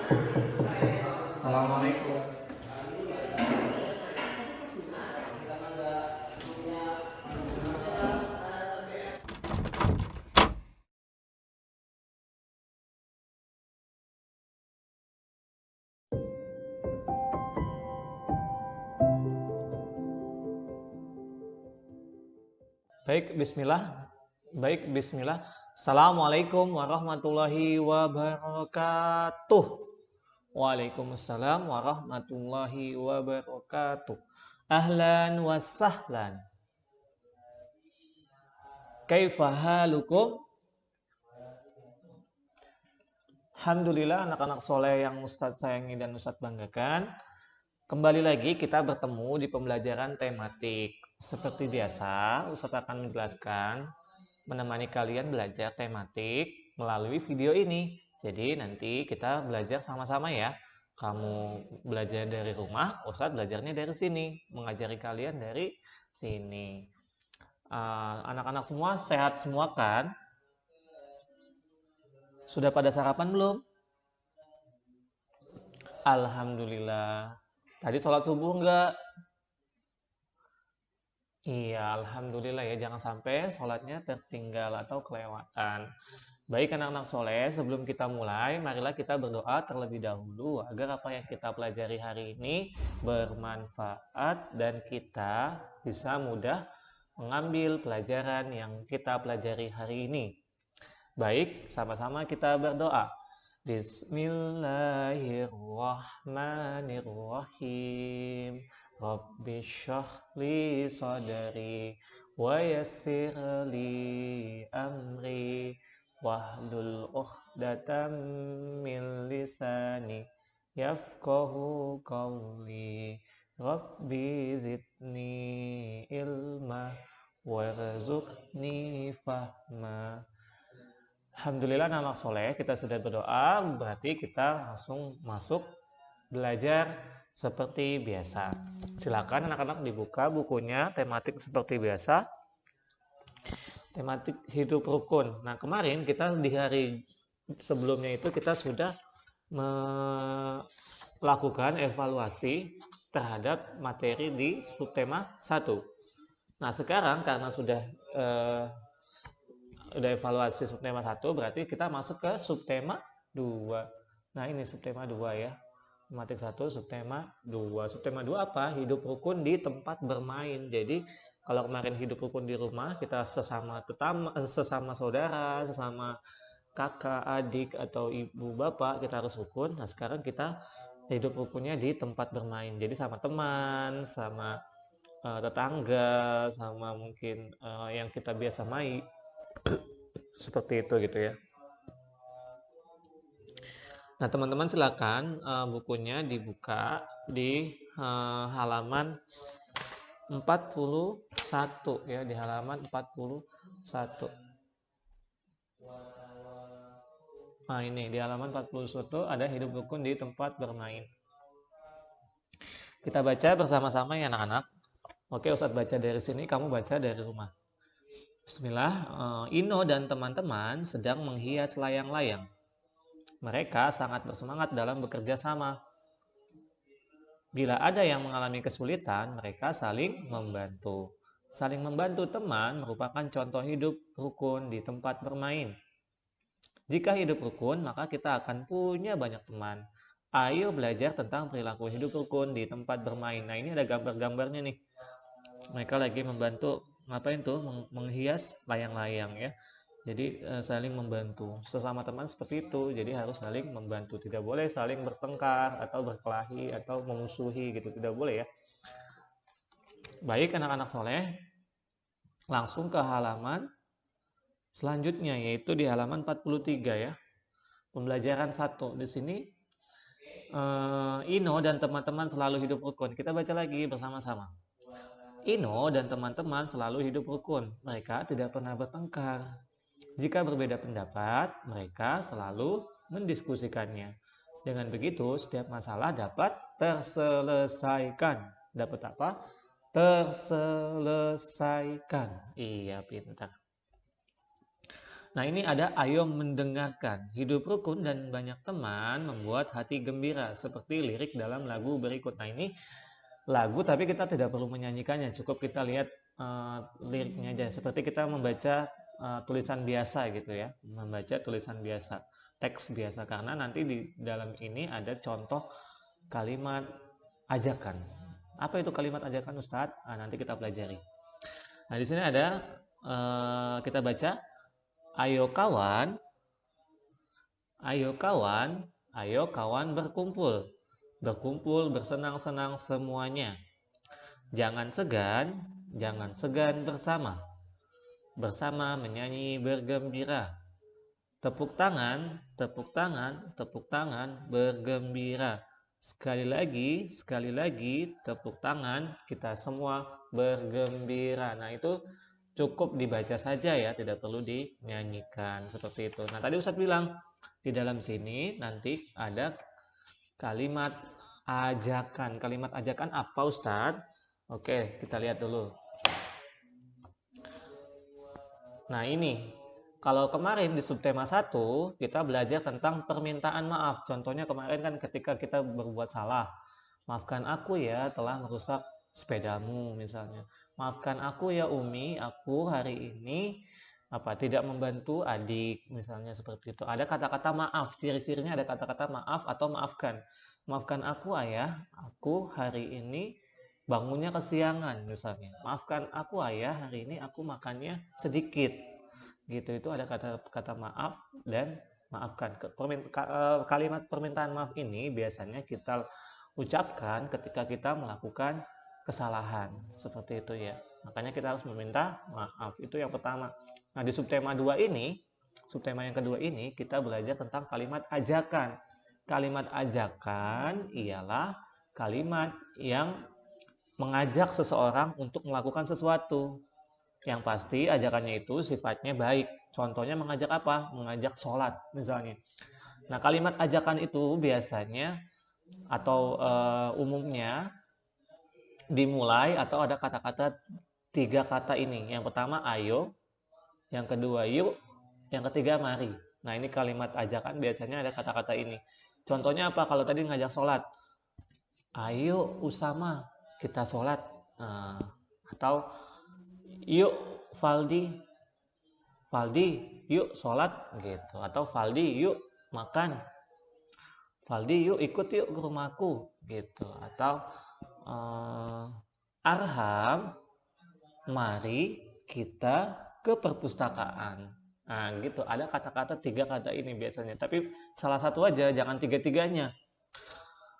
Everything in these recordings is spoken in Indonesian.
Assalamualaikum. Baik, bismillah. Assalamualaikum warahmatullahi wabarakatuh. Waalaikumsalam warahmatullahi wabarakatuh. Ahlan wa sahlan. Kaifa halukum? Alhamdulillah anak-anak soleh yang Ustadz sayangi dan Ustadz banggakan. Kembali lagi kita bertemu di pembelajaran tematik. Seperti biasa, Ustadz akan menjelaskan, menemani kalian belajar tematik melalui video ini. Jadi nanti kita belajar sama-sama ya. Kamu belajar dari rumah, Ustadz belajarnya dari sini, mengajari kalian dari sini. Anak-anak semua sehat semua kan? Sudah pada sarapan belum? Alhamdulillah. Tadi sholat subuh enggak? Iya, alhamdulillah ya. Jangan sampai sholatnya tertinggal atau kelewatan. Baik anak-anak soleh, sebelum kita mulai, marilah kita berdoa terlebih dahulu agar apa yang kita pelajari hari ini bermanfaat dan kita bisa mudah mengambil pelajaran yang kita pelajari hari ini. Baik, sama-sama kita berdoa. Bismillahirrahmanirrahim. Rabbi syrah li sadri wa yassir li amri wahlul 'uqdatam min lisani yafqahu qawli. Rabbi zidni ilma warzuqni fahma. Alhamdulillah anak soleh, kita sudah berdoa, berarti kita langsung masuk belajar seperti biasa. Silakan anak-anak dibuka bukunya, tematik seperti biasa. Tematik hidup rukun. Nah, kemarin kita di hari sebelumnya itu kita sudah melakukan evaluasi terhadap materi di subtema 1. Nah, sekarang karena sudah evaluasi subtema 1, berarti kita masuk ke subtema 2. Nah, ini subtema 2 ya. Tematik 1, subtema 2. Subtema 2 apa? Hidup rukun di tempat bermain. Jadi, kalau kemarin hidup rukun di rumah, kita sesama saudara, sesama kakak, adik, atau ibu, bapak, kita harus rukun. Nah, sekarang kita hidup rukunnya di tempat bermain. Jadi, sama teman, sama tetangga, sama mungkin yang kita biasa main. Seperti itu gitu ya. Nah, teman-teman silakan bukunya dibuka di halaman 41 ya, di halaman 41. Nah, ini di halaman 41 ada hidup rukun di tempat bermain. Kita baca bersama-sama ya anak-anak. Oke, Ustadz baca dari sini, kamu baca dari rumah. Bismillah. Ino dan teman-teman sedang menghias layang-layang. Mereka sangat bersemangat dalam bekerja sama. Bila ada yang mengalami kesulitan, mereka saling membantu. Saling membantu teman merupakan contoh hidup rukun di tempat bermain. Jika hidup rukun, maka kita akan punya banyak teman. Ayo belajar tentang perilaku hidup rukun di tempat bermain. Nah, ini ada gambar-gambarnya nih. Mereka lagi membantu, ngapain tuh? Menghias layang-layang ya. Jadi saling membantu. Sesama teman seperti itu. Jadi harus saling membantu. Tidak boleh saling bertengkar atau berkelahi atau memusuhi gitu. Tidak boleh ya. Baik anak-anak soleh, langsung ke halaman selanjutnya yaitu di halaman 43 ya. Pembelajaran 1 di sini Ino dan teman-teman selalu hidup rukun. Kita baca lagi bersama-sama. Ino dan teman-teman selalu hidup rukun. Mereka tidak pernah bertengkar. Jika berbeda pendapat, mereka selalu mendiskusikannya. Dengan begitu, setiap masalah dapat terselesaikan. Dapat apa? Terselesaikan. Iya, pintar. Nah, ini ada ayo mendengarkan. Hidup rukun dan banyak teman membuat hati gembira, seperti lirik dalam lagu berikut. Nah, ini lagu tapi kita tidak perlu menyanyikannya, cukup kita lihat liriknya aja. Seperti kita membaca tulisan biasa gitu ya, membaca tulisan biasa, teks biasa, karena nanti di dalam ini ada contoh kalimat ajakan. Apa itu kalimat ajakan, Ustadz? Nanti kita pelajari. Nah, di sini ada kita baca, ayo kawan, ayo kawan, ayo kawan berkumpul, berkumpul bersenang-senang semuanya. Jangan segan bersama, bersama menyanyi bergembira. Tepuk tangan, tepuk tangan, tepuk tangan, bergembira. Sekali lagi, tepuk tangan, kita semua bergembira. Nah, itu cukup dibaca saja ya, tidak perlu dinyanyikan seperti itu. Nah, tadi Ustadz bilang, di dalam sini nanti ada kalimat ajakan. Kalimat ajakan apa, Ustadz? Oke, kita lihat dulu. Nah, ini kalau kemarin di subtema 1 kita belajar tentang permintaan maaf. Contohnya kemarin kan ketika kita berbuat salah. Maafkan aku ya telah merusak sepedamu misalnya. Maafkan aku ya Umi, aku hari ini tidak membantu adik misalnya seperti itu. Ada kata-kata maaf, ciri-cirinya ada kata-kata maaf atau maafkan. Maafkan aku ayah, aku hari ini bangunnya kesiangan misalnya. Maafkan aku ayah, hari ini aku makannya sedikit. Gitu, itu ada kata maaf dan maafkan. Kalimat permintaan maaf ini biasanya kita ucapkan ketika kita melakukan kesalahan seperti itu ya. Makanya kita harus meminta maaf. Itu yang pertama. Nah, di subtema 2 ini, subtema yang kedua ini kita belajar tentang kalimat ajakan. Kalimat ajakan ialah kalimat yang mengajak seseorang untuk melakukan sesuatu. Yang pasti ajakannya itu sifatnya baik. Contohnya mengajak apa? Mengajak sholat misalnya. Nah, kalimat ajakan itu biasanya atau umumnya dimulai atau ada kata-kata 3 kata ini. Yang pertama ayo, yang kedua yuk, yang ketiga mari. Nah, ini kalimat ajakan biasanya ada kata-kata ini. Contohnya apa? Kalau tadi ngajak sholat, ayo Usama kita sholat. Atau yuk Valdi, yuk sholat gitu. Atau Valdi yuk makan, Valdi yuk ikut yuk ke rumahku gitu. Atau Arham mari kita ke perpustakaan. Nah gitu, ada kata-kata 3 kata ini biasanya. Tapi salah satu aja, jangan 3-3-nya.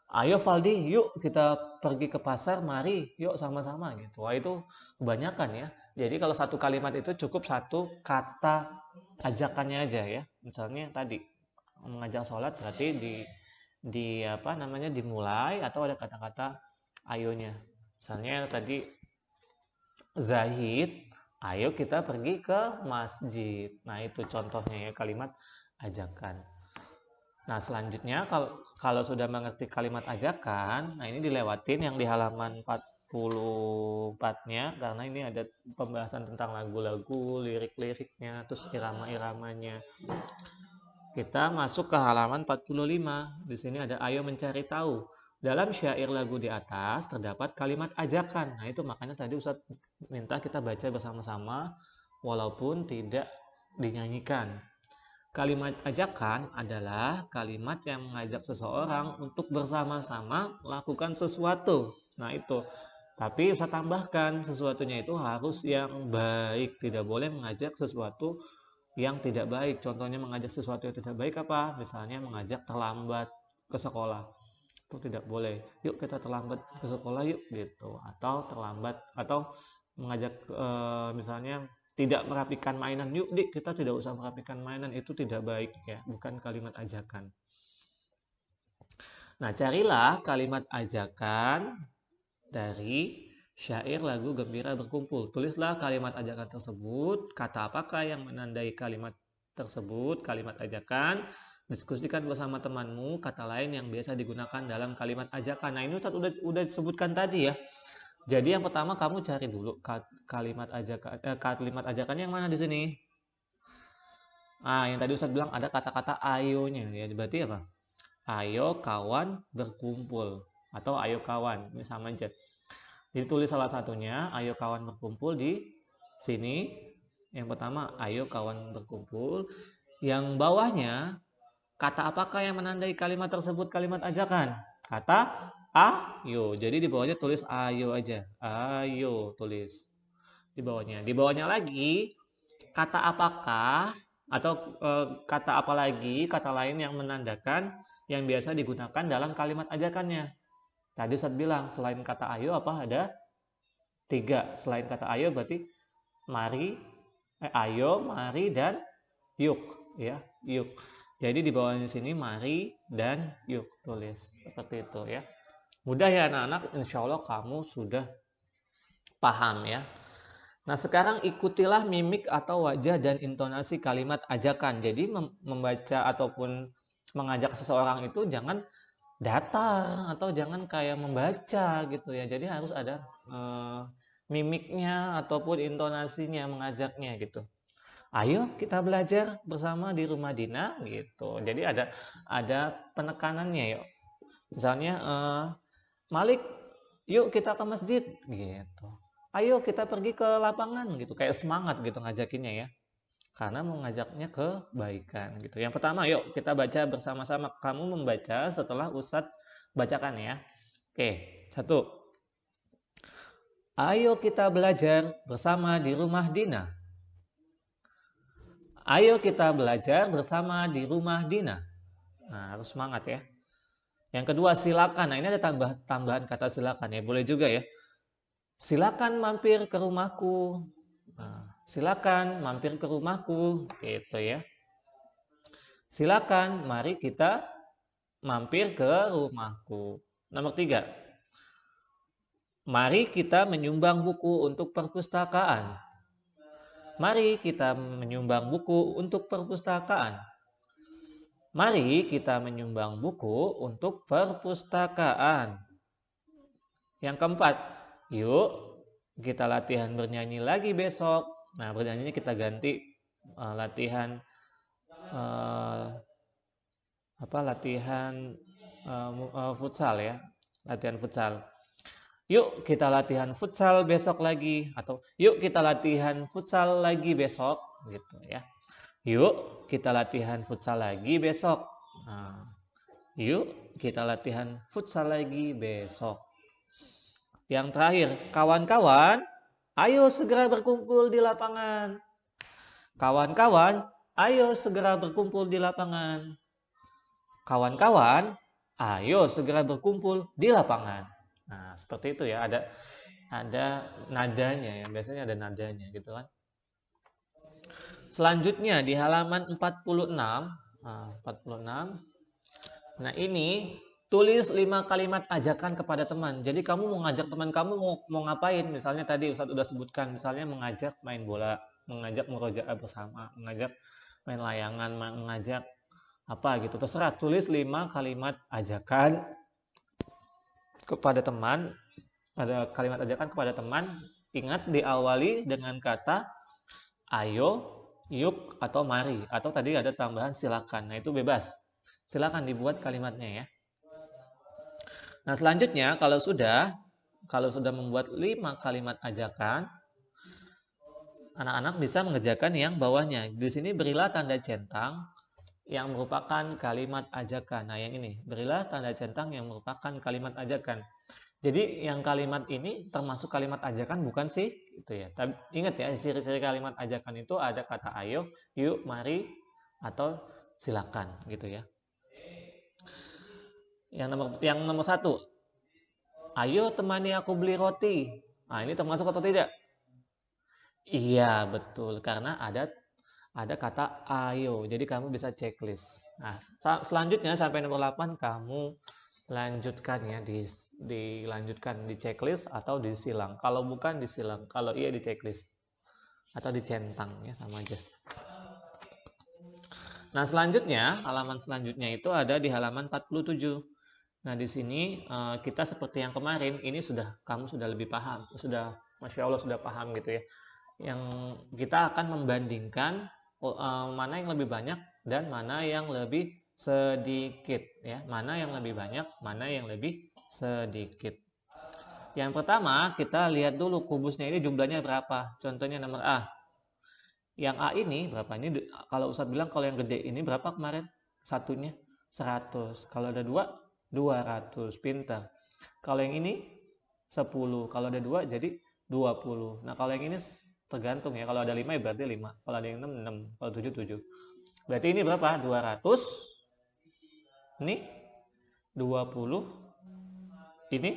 Ayo Valdi, yuk kita pergi ke pasar, mari, yuk sama-sama gitu. Wah, itu kebanyakan ya. Jadi kalau satu kalimat itu cukup satu kata ajakannya aja ya. Misalnya tadi mengajak sholat berarti dimulai atau ada kata-kata ayonya. Misalnya tadi Zahid, ayo kita pergi ke masjid. Nah, itu contohnya ya kalimat ajakan. Nah, selanjutnya kalau sudah mengerti kalimat ajakan, nah ini dilewatin yang di halaman 44-nya karena ini ada pembahasan tentang lagu-lagu, lirik-liriknya, terus irama-iramanya. Kita masuk ke halaman 45. Di sini ada ayo mencari tahu. Dalam syair lagu di atas terdapat kalimat ajakan. Nah, itu makanya tadi Ustadz minta kita baca bersama-sama walaupun tidak dinyanyikan. Kalimat ajakan adalah kalimat yang mengajak seseorang untuk bersama-sama melakukan sesuatu. Nah, itu. Tapi Ustaz tambahkan, sesuatunya itu harus yang baik. Tidak boleh mengajak sesuatu yang tidak baik. Contohnya mengajak sesuatu yang tidak baik apa? Misalnya mengajak terlambat ke sekolah. Itu tidak boleh. Yuk kita terlambat ke sekolah yuk gitu. Atau terlambat atau mengajak misalnya tidak merapikan mainan, yuk dik kita tidak usah merapikan mainan, itu tidak baik ya, bukan kalimat ajakan. Nah, carilah kalimat ajakan dari syair lagu Gembira Berkumpul. Tulislah kalimat ajakan tersebut, kata apakah yang menandai kalimat tersebut, kalimat ajakan. Diskusikan bersama temanmu kata lain yang biasa digunakan dalam kalimat ajakan. Nah, ini Ustaz udah disebutkan tadi ya. Jadi yang pertama kamu cari dulu kalimat ajakan yang mana di sini? Yang tadi Ustadz bilang ada kata-kata ayonya ya. Berarti apa? Ayo kawan berkumpul atau ayo kawan, ini sama aja. Ditulis salah satunya, ayo kawan berkumpul di sini. Yang pertama, ayo kawan berkumpul. Yang bawahnya, kata apakah yang menandai kalimat tersebut kalimat ajakan? Kata ayo. Jadi di bawahnya tulis ayo aja. Ayo tulis di bawahnya. Di bawahnya lagi, kata apakah atau kata apa lagi, kata lain yang menandakan yang biasa digunakan dalam kalimat ajakannya. Tadi Ustadz bilang selain kata ayo apa ada 3. Selain kata ayo berarti mari, ayo, mari dan yuk ya, yuk. Jadi di bawahnya sini mari dan yuk tulis seperti itu ya. Mudah ya anak-anak, insya Allah kamu sudah paham ya. Nah sekarang ikutilah mimik atau wajah dan intonasi kalimat ajakan. Jadi membaca ataupun mengajak seseorang itu jangan datar atau jangan kayak membaca gitu ya. Jadi harus ada mimiknya ataupun intonasinya mengajaknya gitu. Ayo kita belajar bersama di rumah Dina gitu. Jadi ada penekanannya yuk. Misalnya Malik, yuk kita ke masjid gitu. Ayo kita pergi ke lapangan gitu. Kayak semangat gitu ngajakinnya ya. Karena mengajaknya kebaikan gitu. Yang pertama, yuk kita baca bersama-sama. Kamu membaca setelah Ustadz bacakan ya. Oke, 1. Ayo kita belajar bersama di rumah Dina. Ayo kita belajar bersama di rumah Dina. Nah, harus semangat ya. Yang kedua, silakan. Nah, ini ada tambahan kata silakan ya. Boleh juga ya. Silakan mampir ke rumahku. Nah, silakan mampir ke rumahku gitu ya. Silakan mari kita mampir ke rumahku. Nomor 3. Mari kita menyumbang buku untuk perpustakaan. Mari kita menyumbang buku untuk perpustakaan. Mari kita menyumbang buku untuk perpustakaan. Yang keempat, yuk kita latihan bernyanyi lagi besok. Nah, bernyanyinya kita ganti latihan futsal ya. Latihan futsal. Yuk kita latihan futsal besok lagi atau yuk kita latihan futsal lagi besok gitu ya. Yuk kita latihan futsal lagi besok. Nah, yuk kita latihan futsal lagi besok. Yang terakhir, kawan-kawan, ayo segera berkumpul di lapangan. Kawan-kawan, ayo segera berkumpul di lapangan. Kawan-kawan, ayo segera berkumpul di lapangan. Nah, seperti itu ya, ada nadanya ya, biasanya ada nadanya gitu kan. Selanjutnya di halaman 46. Nah, 46. Nah, ini tulis 5 kalimat ajakan kepada teman. Jadi kamu mau ngajak teman kamu mau ngapain? Misalnya tadi Ustadz udah sebutkan, misalnya mengajak main bola, mengajak murojaah bersama, mengajak main layangan, mengajak apa gitu. Terserah, tulis 5 kalimat ajakan kepada teman. Ada kalimat ajakan kepada teman. Ingat diawali dengan kata ayo, yuk, atau mari. Atau tadi ada tambahan silakan. Nah, itu bebas. Silakan dibuat kalimatnya ya. Nah, selanjutnya kalau sudah membuat 5 kalimat ajakan, anak-anak bisa mengerjakan yang bawahnya. Di sini berilah tanda centang yang merupakan kalimat ajakan. Nah, yang ini, berilah tanda centang yang merupakan kalimat ajakan. Jadi yang kalimat ini termasuk kalimat ajakan bukan sih? Itu ya. Tapi ingat ya, ciri-ciri kalimat ajakan itu ada kata ayo, yuk, mari, atau silakan gitu ya. Yang nomor 1. Ayo temani aku beli roti. Nah, ini termasuk atau tidak? Iya, betul. Karena ada kata ayo. Jadi kamu bisa checklist. Nah, selanjutnya sampai nomor 8 kamu lanjutkan ya, dilanjutkan di checklist atau disilang. Kalau bukan disilang, kalau iya di checklist atau dicentang ya, sama aja. Nah, selanjutnya halaman selanjutnya itu ada di halaman 47. Nah, di sini kita seperti yang kemarin, ini kamu sudah lebih paham, sudah Masya Allah sudah paham gitu ya. Yang kita akan membandingkan mana yang lebih banyak dan mana yang lebih sedikit ya. Mana yang lebih banyak, mana yang lebih sedikit. Yang pertama, kita lihat dulu kubusnya ini jumlahnya berapa. Contohnya nomor A. Yang A ini berapa? Ini kalau Ustadz bilang kalau yang gede ini berapa kemarin? Satunya 100. Kalau ada 2, 200. Pintar. Kalau yang ini 10. Kalau ada 2 jadi 20. Nah, kalau yang ini tergantung ya. Kalau ada 5 ya berarti 5. Kalau ada yang 6, 6. Kalau 7, 7. Berarti ini berapa? 200. Ini 20. Ini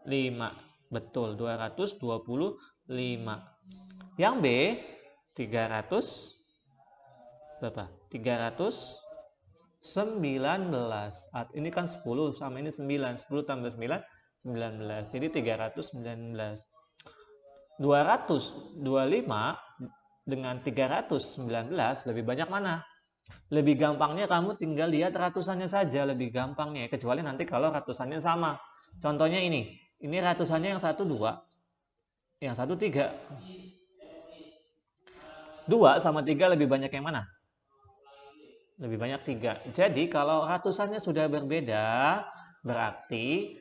5. Betul, 225. Yang B 300 berapa? 319. Ini kan 10 sama ini 9. 10 tambah 9 19. Jadi 319. 225 dengan 319 lebih banyak mana? Lebih gampangnya kamu tinggal lihat ratusannya saja, lebih gampangnya. Kecuali nanti kalau ratusannya sama. Contohnya ini ratusannya yang 1 2, yang 1 3. 2 sama 3 lebih banyak yang mana? Lebih banyak 3. Jadi kalau ratusannya sudah berbeda, berarti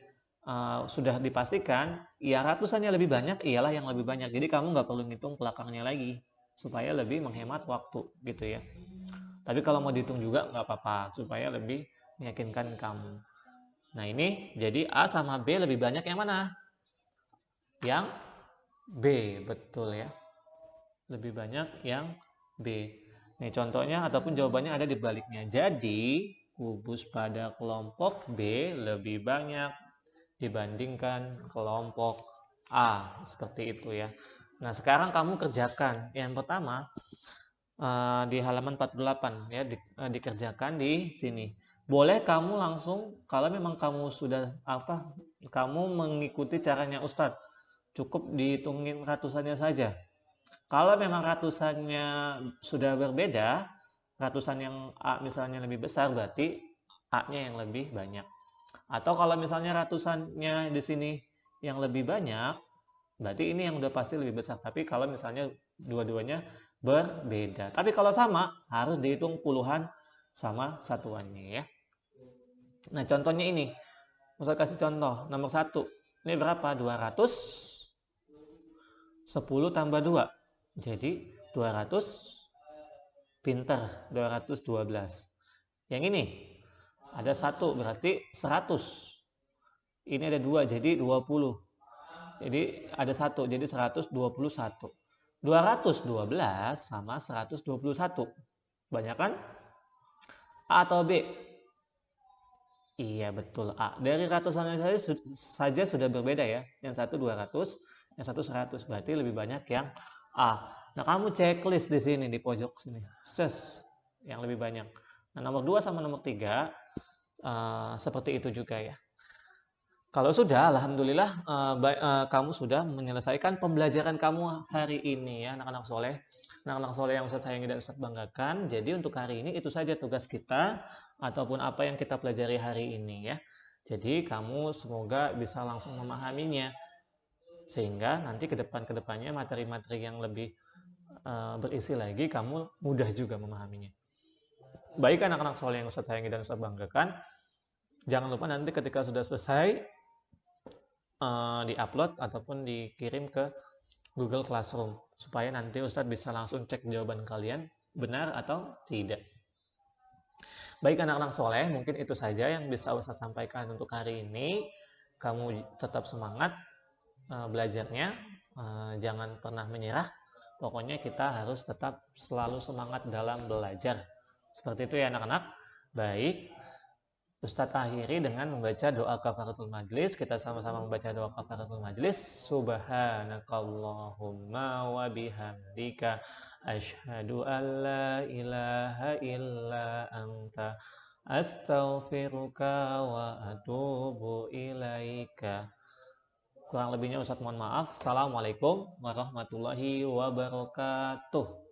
sudah dipastikan ya ratusannya lebih banyak ialah yang lebih banyak. Jadi kamu nggak perlu ngitung belakangnya lagi supaya lebih menghemat waktu gitu ya. Tapi kalau mau dihitung juga nggak apa-apa supaya lebih meyakinkan kamu. Nah ini jadi A sama B lebih banyak yang mana? Yang B, betul ya. Lebih banyak yang B. Nih contohnya ataupun jawabannya ada di baliknya. Jadi kubus pada kelompok B lebih banyak dibandingkan kelompok A. Seperti itu ya. Nah sekarang kamu kerjakan. Yang pertama di halaman 48 ya, dikerjakan di sini. Boleh kamu langsung kalau memang kamu sudah kamu mengikuti caranya Ustadz, cukup dihitungin ratusannya saja. Kalau memang ratusannya sudah berbeda, ratusan yang A misalnya lebih besar berarti A-nya yang lebih banyak. Atau kalau misalnya ratusannya di sini yang lebih banyak, berarti ini yang udah pasti lebih besar. Tapi kalau misalnya dua-duanya berbeda. Tapi kalau sama, harus dihitung puluhan sama satuannya ya. Nah, contohnya ini. Ustaz kasih contoh. Nomor 1. Ini berapa? 210 tambah 2. Jadi 200 pinter. 212. Yang ini ada 1 berarti 100. Ini ada 2 jadi 20. Jadi ada 1 jadi 121. 212 sama 121. Banyak kan? A atau B? Iya betul A. Dari ratusannya saja sudah berbeda ya. Yang satu 200, yang satu 100. Berarti lebih banyak yang A. Nah kamu checklist di sini di pojok sini. Yang lebih banyak. Nah nomor 2 sama nomor 3 seperti itu juga ya. Kalau sudah, alhamdulillah kamu sudah menyelesaikan pembelajaran kamu hari ini ya anak-anak soleh. Anak-anak soleh yang Ustaz sayangi dan Ustaz banggakan. Jadi untuk hari ini itu saja tugas kita ataupun apa yang kita pelajari hari ini ya. Jadi kamu semoga bisa langsung memahaminya. Sehingga nanti ke depannya materi-materi yang lebih berisi lagi kamu mudah juga memahaminya. Baik anak-anak soleh yang Ustaz sayangi dan Ustaz banggakan. Jangan lupa nanti ketika sudah selesai di-upload ataupun dikirim ke Google Classroom supaya nanti Ustadz bisa langsung cek jawaban kalian benar atau tidak. Baik anak-anak soleh, mungkin itu saja yang bisa Ustadz sampaikan untuk hari ini. Kamu tetap semangat belajarnya, jangan pernah menyerah. Pokoknya kita harus tetap selalu semangat dalam belajar. Seperti itu ya anak-anak. Baik. Ustadz akhiri dengan membaca doa kafaratul majlis. Kita sama-sama membaca doa kafaratul majlis. Subhanakallahumma wa bihamdika asyhadu an la ilaha illa anta astaghfiruka wa atubu ilaika. Kurang lebihnya Ustadz mohon maaf. Assalamualaikum warahmatullahi wabarakatuh.